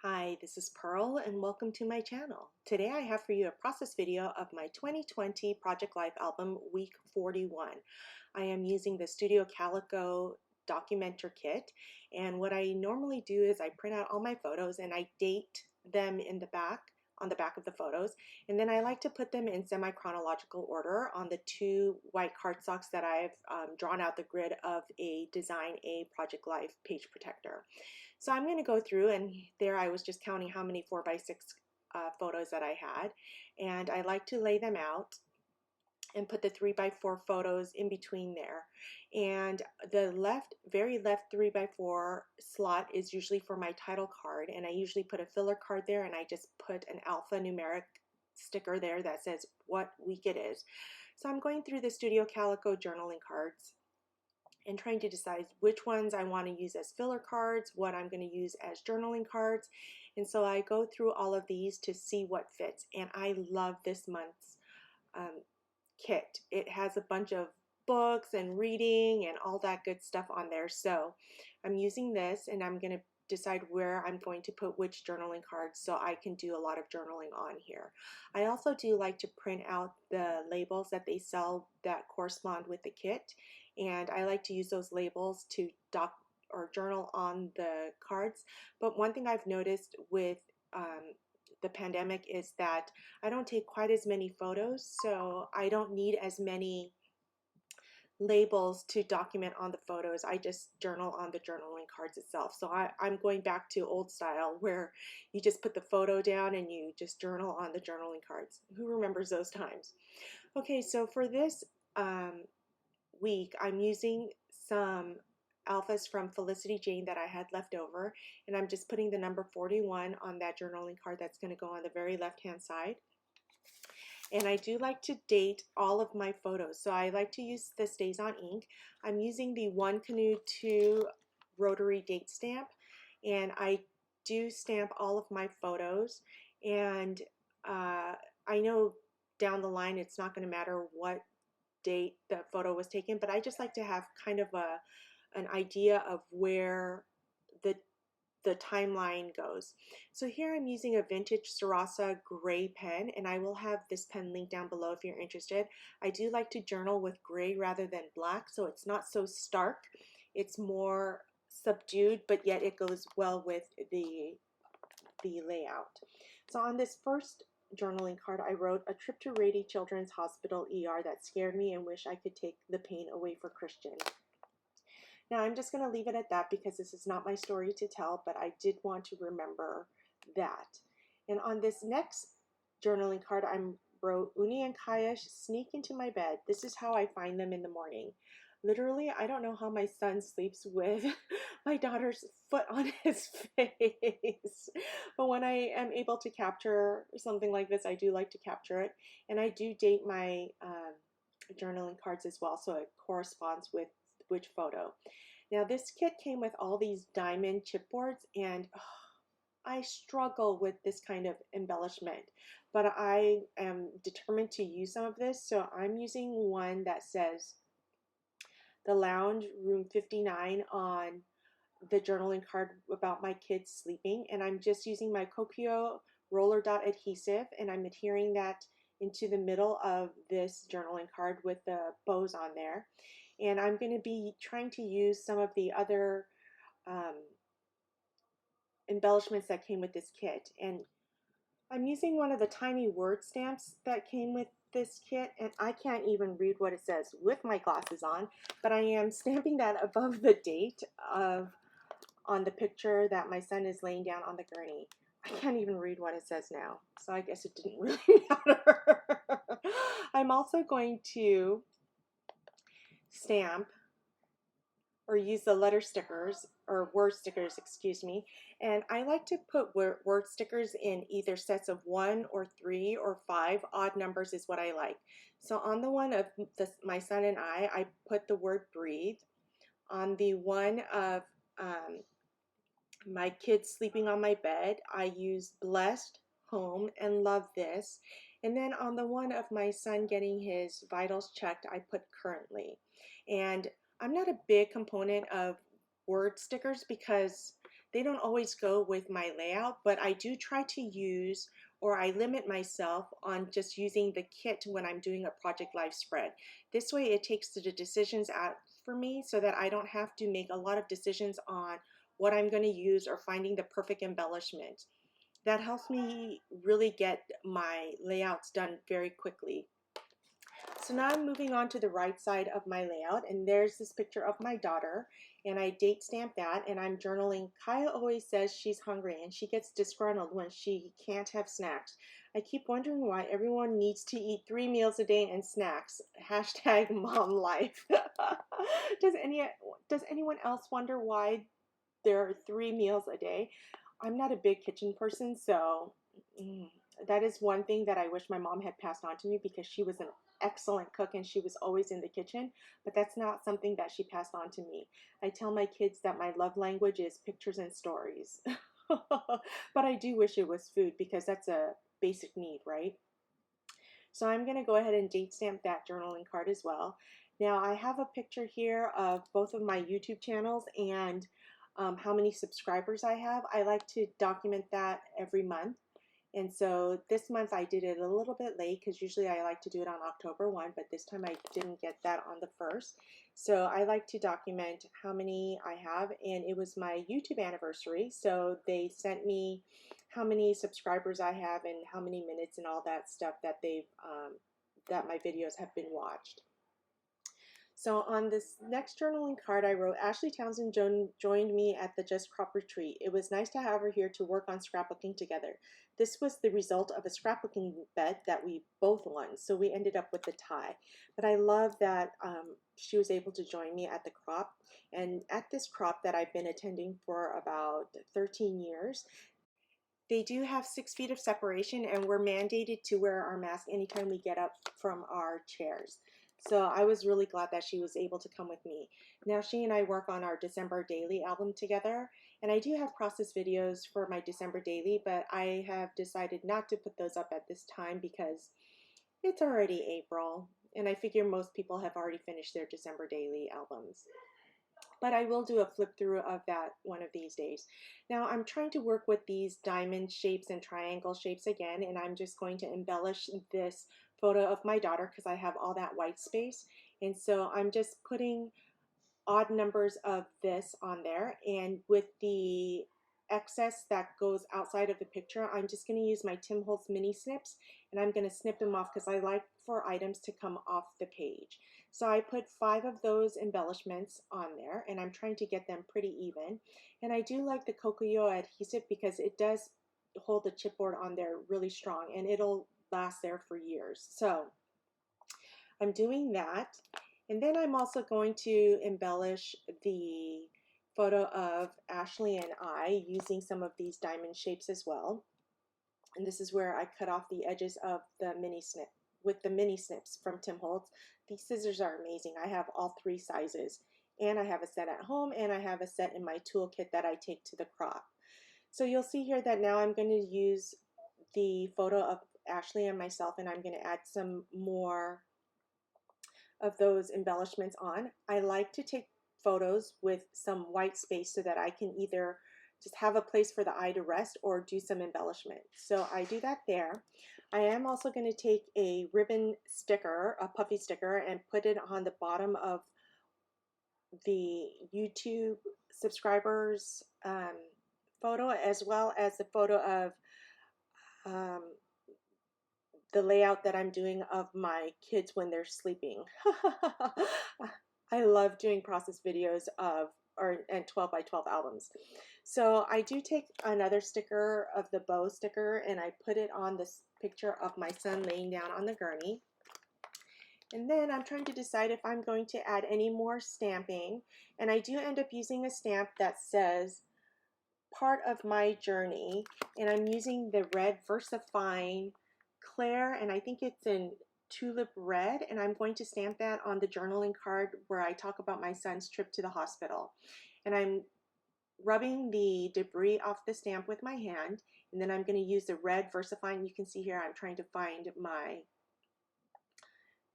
Hi, this is Pearl and welcome to my channel. Today I have for you a process video of my 2020 Project Life album week 41. I am using the Studio Calico documenter kit, and what I normally do is I print out all my photos and I date them in the back on the back of the photos, and then I like to put them in semi-chronological order on the two white cardstocks that I've drawn out the grid of a Design A Project Life page protector. So I'm going to go through, and there I was just counting how many 4x6 photos that I had, and I like to lay them out and put the 3x4 photos in between there. And the very left 3x4 slot is usually for my title card, and I usually put a filler card there, and I just put an alphanumeric sticker there that says what week it is. So I'm going through the Studio Calico journaling cards and trying to decide which ones I want to use as filler cards, what I'm going to use as journaling cards. And so I go through all of these to see what fits. And I love this month's kit. It has a bunch of books and reading and all that good stuff on there. So I'm using this, and I'm going to decide where I'm going to put which journaling cards so I can do a lot of journaling on here. I also do like to print out the labels that they sell that correspond with the kit, and I like to use those labels to doc or journal on the cards. But one thing I've noticed with the pandemic is that I don't take quite as many photos, so I don't need as many labels to document on the photos. I just journal on the journaling cards itself. So I'm going back to old style where you just put the photo down and you just journal on the journaling cards. Who remembers those times? Okay, so for this week, I'm using some alphas from Felicity Jane that I had left over, and I'm just putting the number 41 on that journaling card that's going to go on the very left hand side. And I do like to date all of my photos, so I like to use the Stays on ink. I'm using the One Canoe 2 rotary date stamp, and I do stamp all of my photos, and I know down the line it's not going to matter what date the photo was taken, but I just like to have kind of an idea of where the timeline goes. So here I'm using a vintage Sarasa gray pen, and I will have this pen linked down below if you're interested. I do like to journal with gray rather than black, so it's not so stark. It's more subdued, but yet it goes well with the layout. So on this first journaling card, I wrote a trip to Rady Children's Hospital ER that scared me and wish I could take the pain away for Christian. Now I'm just going to leave it at that because this is not my story to tell, but I did want to remember that. And on this next journaling card, I wrote, Uni and Kayash sneak into my bed. This is how I find them in the morning. Literally, I don't know how my son sleeps with my daughter's foot on his face. But when I am able to capture something like this, I do like to capture it. And I do date my journaling cards as well, so it corresponds with which photo. Now this kit came with all these diamond chipboards, and I struggle with this kind of embellishment, but I am determined to use some of this. So I'm using one that says the lounge room 59 on the journaling card about my kids sleeping, and I'm just using my Kokio roller dot adhesive, and I'm adhering that into the middle of this journaling card with the bows on there. And I'm going to be trying to use some of the other embellishments that came with this kit. And I'm using one of the tiny word stamps that came with this kit, and I can't even read what it says with my glasses on, but I am stamping that above the date on the picture that my son is laying down on the gurney. I can't even read what it says now, so I guess it didn't really matter. I'm also going to stamp or use the letter stickers or word stickers, excuse me, and I like to put word stickers in either sets of 1 or 3 or 5. Odd numbers is what I like. So on the one of my son and I put the word breathe. On the one of my kids sleeping on my bed, I use blessed, home, and love this. And then on the one of my son getting his vitals checked, I put currently. And I'm not a big component of word stickers because They don't always go with my layout, but I do try to use, or I limit myself on just using the kit when I'm doing a Project Life spread. This way it takes the decisions out for me so that I don't have to make a lot of decisions on what I'm going to use or finding the perfect embellishment. That helps me really get my layouts done very quickly. So now I'm moving on to the right side of my layout, and there's this picture of my daughter, and I date stamp that, and I'm journaling. Kaya always says she's hungry, and she gets disgruntled when she can't have snacks. I keep wondering why everyone needs to eat 3 meals a day and snacks. Hashtag mom life. Does anyone else wonder why there are 3 meals a day? I'm not a big kitchen person, so that is one thing that I wish my mom had passed on to me, because she was an excellent cook and she was always in the kitchen, but that's not something that she passed on to me. I tell my kids that my love language is pictures and stories. But I do wish it was food, because that's a basic need, right? So I'm going to go ahead and date stamp that journaling card as well. Now I have a picture here of both of my YouTube channels and how many subscribers I have. I like to document that every month. And so this month I did it a little bit late, because usually I like to do it on October 1, but this time I didn't get that on the 1st. So I like to document how many I have, and it was my YouTube anniversary. So they sent me how many subscribers I have and how many minutes and all that stuff that that my videos have been watched. So on this next journaling card, I wrote, Ashley Townsend joined me at the Just Crop retreat. It was nice to have her here to work on scrapbooking together. This was the result of a scrapbooking bet that we both won, so we ended up with a tie. But I love that she was able to join me at the crop. And at this crop that I've been attending for about 13 years, they do have 6 feet of separation, and we're mandated to wear our mask anytime we get up from our chairs. So I was really glad that she was able to come with me. Now she and I work on our December daily album together, and I do have process videos for my December daily, but I have decided not to put those up at this time because it's already April, and I figure most people have already finished their December daily albums. But I will do a flip through of that one of these days. Now I'm trying to work with these diamond shapes and triangle shapes again, and I'm just going to embellish this photo of my daughter because I have all that white space. And so I'm just putting odd numbers of this on there, and with the excess that goes outside of the picture, I'm just going to use my Tim Holtz mini snips, and I'm going to snip them off because I like for items to come off the page. So I put 5 of those embellishments on there, and I'm trying to get them pretty even. And I do like the Kokuyo adhesive because it does hold the chipboard on there really strong, and it'll last there for years. So I'm doing that. And then I'm also going to embellish the photo of Ashley and I using some of these diamond shapes as well. And this is where I cut off the edges of the mini snip with the mini snips from Tim Holtz. These scissors are amazing. I have all 3 sizes, and I have a set at home, and I have a set in my toolkit that I take to the crop. So you'll see here that now I'm going to use the photo of Ashley and myself, and I'm going to add some more of those embellishments on. I like to take photos with some white space so that I can either just have a place for the eye to rest or do some embellishment. So I do that there. I am also going to take a ribbon sticker, a puffy sticker, and put it on the bottom of the YouTube subscribers photo, as well as the photo of the layout that I'm doing of my kids when they're sleeping. I love doing process videos of and 12 by 12 albums. So I do take another sticker of the bow sticker, and I put it on this picture of my son laying down on the gurney. And then I'm trying to decide if I'm going to add any more stamping, and I do end up using a stamp that says part of my journey, and I'm using the red VersaFine Claire, and I think it's in Tulip Red, and I'm going to stamp that on the journaling card where I talk about my son's trip to the hospital. And I'm rubbing the debris off the stamp with my hand, and then I'm going to use the red VersaFine. You can see here I'm trying to find my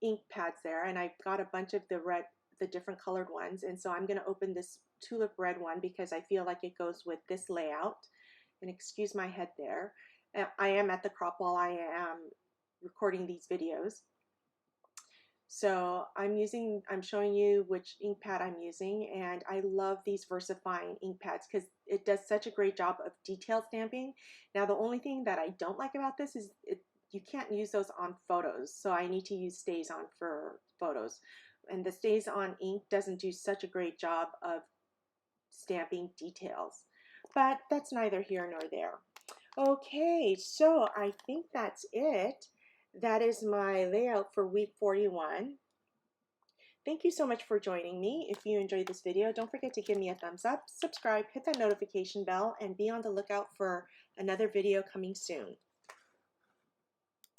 ink pads there, and I've got a bunch of the different colored ones, and so I'm going to open this tulip red one because I feel like it goes with this layout. And excuse my head there. I am at the crop while I am recording these videos. So I'm showing you which ink pad I'm using, and I love these VersaFine ink pads because it does such a great job of detail stamping. Now the only thing that I don't like about this is you can't use those on photos, so I need to use StazOn for photos. And the StazOn ink doesn't do such a great job of stamping details. But that's neither here nor there. Okay, so I think that's it. That is my layout for week 41. Thank you so much for joining me. If you enjoyed this video, don't forget to give me a thumbs up, subscribe, hit that notification bell, and be on the lookout for another video coming soon.